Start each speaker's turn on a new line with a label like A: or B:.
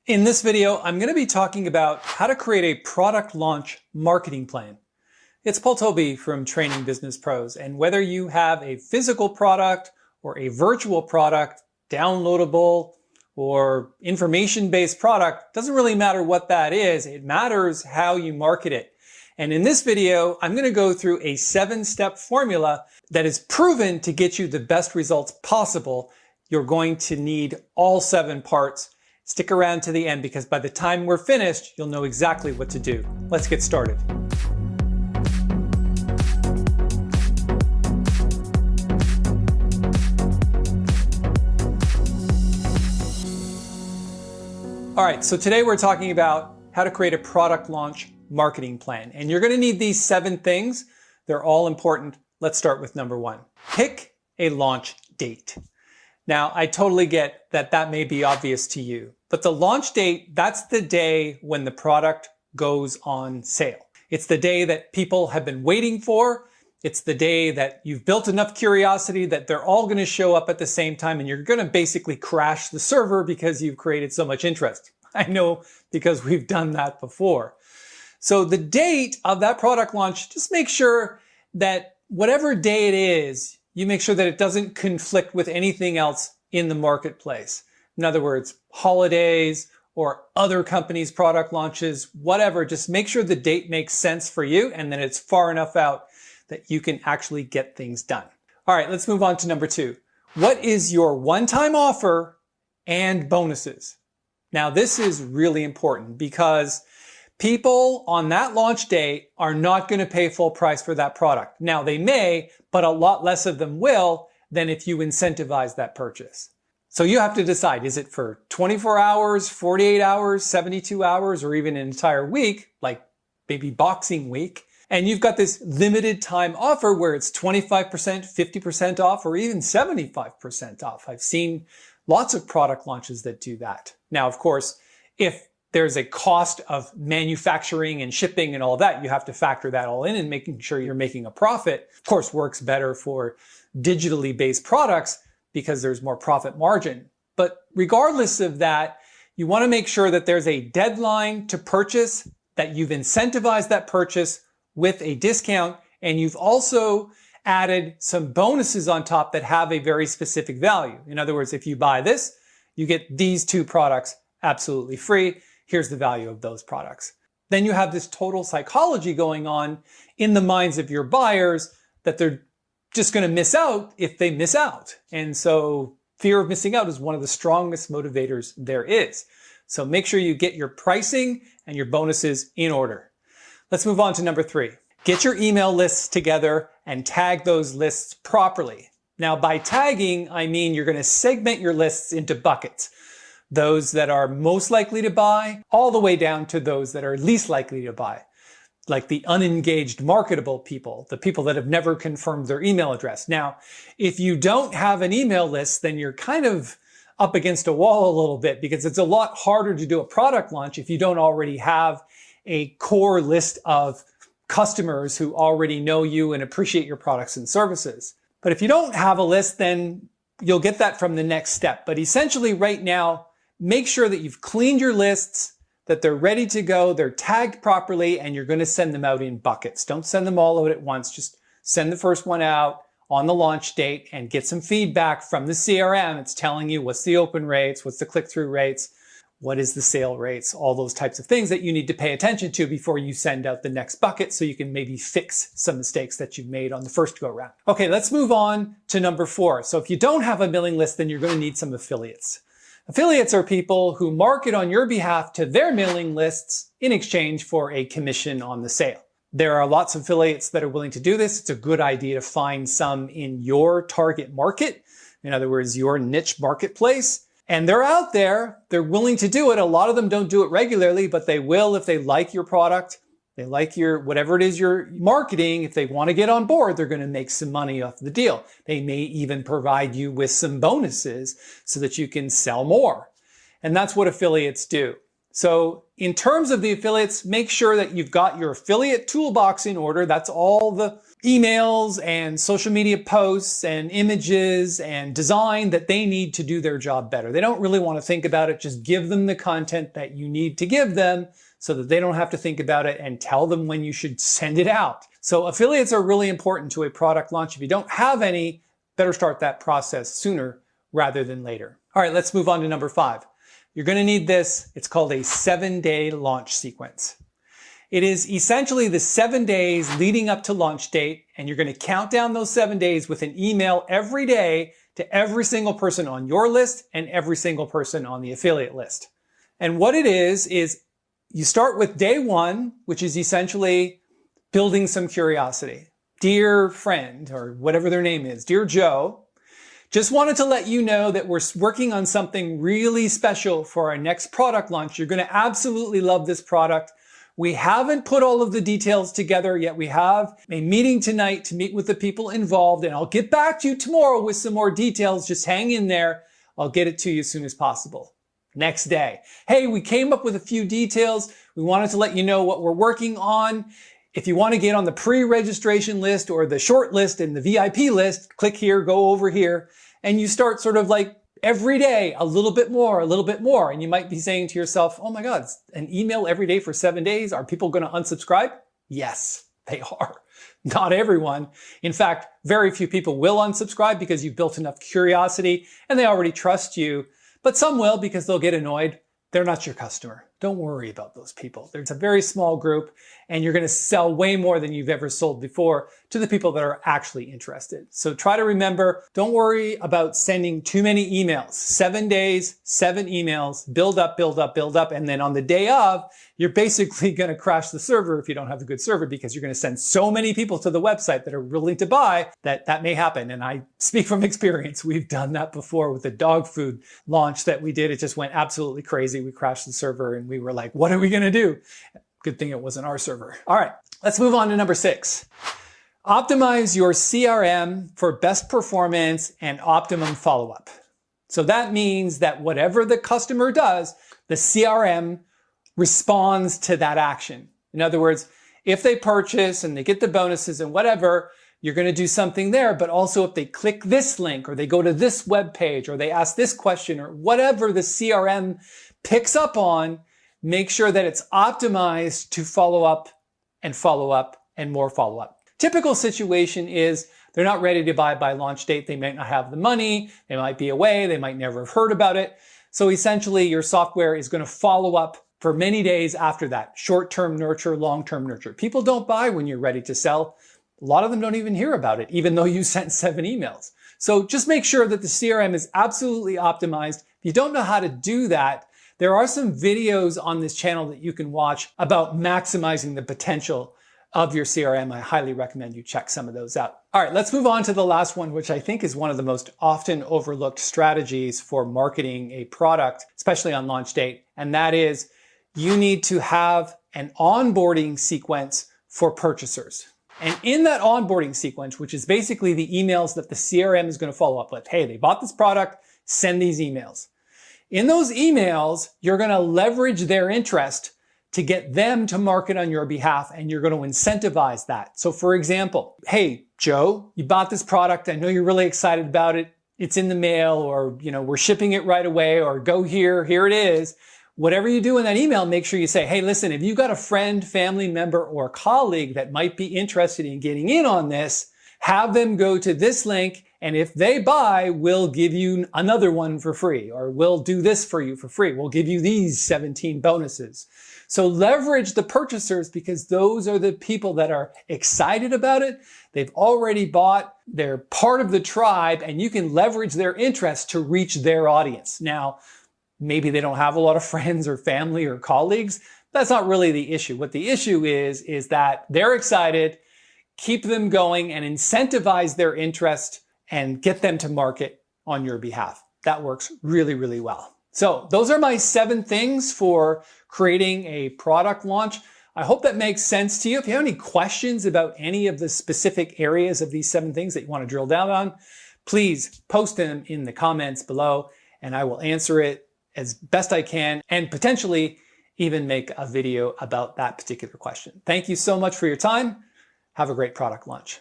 A: In this video, I'm going to be talking about how to create a product launch marketing plan. It's Tobey from Training Business Pros, and whether you have a physical product or a virtual product, downloadable or information-based product, doesn't really matter what that is. It matters how you market it. And in this video, I'm going to go through a 7-step formula that is proven to get you the best results possible. You're going to need all 7 parts. Stick around to the end because by the time we're finished, you'll know exactly what to do. Let's get started. All right, so today we're talking about how to create a product launch marketing plan. And you're going to need these 7 things. They're all important. Let's start with number 1. Pick a launch date. Now, I totally get that that may be obvious to you, but the launch date, that's the day when the product goes on sale. It's the day that people have been waiting for. It's the day that you've built enough curiosity that they're all going to show up at the same time and you're going to basically crash the server because you've created so much interest. I know because we've done that before. So the date of that product launch, just make sure that whatever day it is, you make sure that it doesn't conflict with anything else in the marketplace. In other words, holidays or other companies' product launches, whatever, just make sure the date makes sense for you and that it's far enough out that you can actually get things done. All right, let's move on to number 2. What is your one-time offer and bonuses? Now, this is really important because people on that launch day are not going to pay full price for that product. Now, they may, but a lot less of them will than if you incentivize that purchase. So you have to decide, is it for 24 hours, 48 hours, 72 hours, or even an entire week, like maybe Boxing Week? And you've got this limited time offer where it's 25%, 50% off, or even 75% off. I've seen lots of product launches that do that. Now, of course, if there's a cost of manufacturing and shipping and all that, you have to factor that all in and making sure you're making a profit. Of course, works better for digitally based products because there's more profit margin. But regardless of that, you want to make sure that there's a deadline to purchase, that you've incentivized that purchase with a discount, and you've also added some bonuses on top that have a very specific value. In other words, if you buy this, you get these 2 products absolutely free. Here's the value of those products. Then you have this total psychology going on in the minds of your buyers that they're just going to miss out if they miss out. And so fear of missing out is one of the strongest motivators there is. So make sure you get your pricing and your bonuses in order. Let's move on to number 3. Get your email lists together and tag those lists properly. Now, by tagging, I mean you're going to segment your lists into buckets. Those that are most likely to buy, all the way down to those that are least likely to buy, like the unengaged marketable people, the people that have never confirmed their email address. Now, if you don't have an email list, then you're kind of up against a wall a little bit because it's a lot harder to do a product launch if you don't already have a core list of customers who already know you and appreciate your products and services. But if you don't have a list, then you'll get that from the next step. But essentially right now, make sure that you've cleaned your lists, that they're ready to go, they're tagged properly, and you're going to send them out in buckets. Don't send them all out at once. Just send the first one out on the launch date and get some feedback from the CRM. It's telling you what's the open rates, what's the click-through rates, what is the sale rates, all those types of things that you need to pay attention to before you send out the next bucket so you can maybe fix some mistakes that you've made on the first go round. Okay, let's move on to number 4. So if you don't have a mailing list, then you're going to need some affiliates. Affiliates are people who market on your behalf to their mailing lists in exchange for a commission on the sale. There are lots of affiliates that are willing to do this. It's a good idea to find some in your target market. In other words, your niche marketplace. And they're out there. They're willing to do it. A lot of them don't do it regularly, but they will if they like your product. They like your, whatever it is you're marketing. If they want to get on board, they're going to make some money off the deal. They may even provide you with some bonuses so that you can sell more. And that's what affiliates do. So in terms of the affiliates, make sure that you've got your affiliate toolbox in order. That's all the emails and social media posts and images and design that they need to do their job better. They don't really want to think about it. Just give them the content that you need to give them so that they don't have to think about it, and tell them when you should send it out. So affiliates are really important to a product launch. If you don't have any, better start that process sooner rather than later. All right, let's move on to number 5. You're going to need this. It's called a 7-day launch sequence. It is essentially the 7 days leading up to launch date, and you're going to count down those 7 days with an email every day to every single person on your list and every single person on the affiliate list. And what it is you start with day 1, which is essentially building some curiosity. Dear friend, or whatever their name is, dear Joe, just wanted to let you know that we're working on something really special for our next product launch. You're going to absolutely love this product. We haven't put all of the details together yet. We have a meeting tonight to meet with the people involved, and I'll get back to you tomorrow with some more details. Just hang in there. I'll get it to you as soon as possible. Next day, hey, we came up with a few details. We wanted to let you know what we're working on. If you want to get on the pre-registration list or the short list and the VIP list, click here, go over here, and you start sort of like every day, a little bit more, a little bit more. And you might be saying to yourself, oh my God, it's an email every day for 7 days. Are people going to unsubscribe? Yes, they are. Not everyone. In fact, very few people will unsubscribe because you've built enough curiosity and they already trust you. But some will because they'll get annoyed. They're not your customer. Don't worry about those people. There's a very small group, and you're going to sell way more than you've ever sold before to the people that are actually interested. So try to remember, don't worry about sending too many emails. 7 days, 7 emails, build up, build up, build up. And then on the day of, you're basically going to crash the server if you don't have a good server, because you're going to send so many people to the website that are willing to buy that may happen. And I speak from experience. We've done that before with the dog food launch that we did. It just went absolutely crazy. We crashed the server and we were like, what are we going to do? Good thing it wasn't our server. All right, let's move on to number 6. Optimize your CRM for best performance and optimum follow-up. So that means that whatever the customer does, the CRM responds to that action. In other words, if they purchase and they get the bonuses and whatever, you're going to do something there. But also if they click this link or they go to this web page or they ask this question or whatever the CRM picks up on, make sure that it's optimized to follow up and more follow up. Typical situation is they're not ready to buy by launch date. They might not have the money. They might be away. They might never have heard about it. So essentially your software is going to follow up for many days after that. Short-term nurture, long-term nurture. People don't buy when you're ready to sell. A lot of them don't even hear about it, even though you sent 7 emails. So just make sure that the CRM is absolutely optimized. If you don't know how to do that, there are some videos on this channel that you can watch about maximizing the potential of your CRM. I highly recommend you check some of those out. All right, let's move on to the last one, which I think is one of the most often overlooked strategies for marketing a product, especially on launch date. And that is you need to have an onboarding sequence for purchasers. And in that onboarding sequence, which is basically the emails that the CRM is going to follow up with, hey, they bought this product, send these emails. In those emails, you're going to leverage their interest to get them to market on your behalf, and you're going to incentivize that. So for example, hey, Joe, you bought this product. I know you're really excited about it. It's in the mail, or, we're shipping it right away, or go here it is. Whatever you do in that email, make sure you say, hey, listen, if you've got a friend, family member, or colleague that might be interested in getting in on this, have them go to this link, and if they buy, we'll give you another one for free, or we'll do this for you for free. We'll give you these 17 bonuses. So leverage the purchasers, because those are the people that are excited about it. They've already bought. They're part of the tribe, and you can leverage their interest to reach their audience. Now, maybe they don't have a lot of friends or family or colleagues. That's not really the issue. What the issue is that they're excited. Keep them going and incentivize their interest and get them to market on your behalf. That works really, really well. So those are my 7 things for creating a product launch. I hope that makes sense to you. If you have any questions about any of the specific areas of these 7 things that you want to drill down on, please post them in the comments below and I will answer it as best I can and potentially even make a video about that particular question. Thank you so much for your time. Have a great product launch.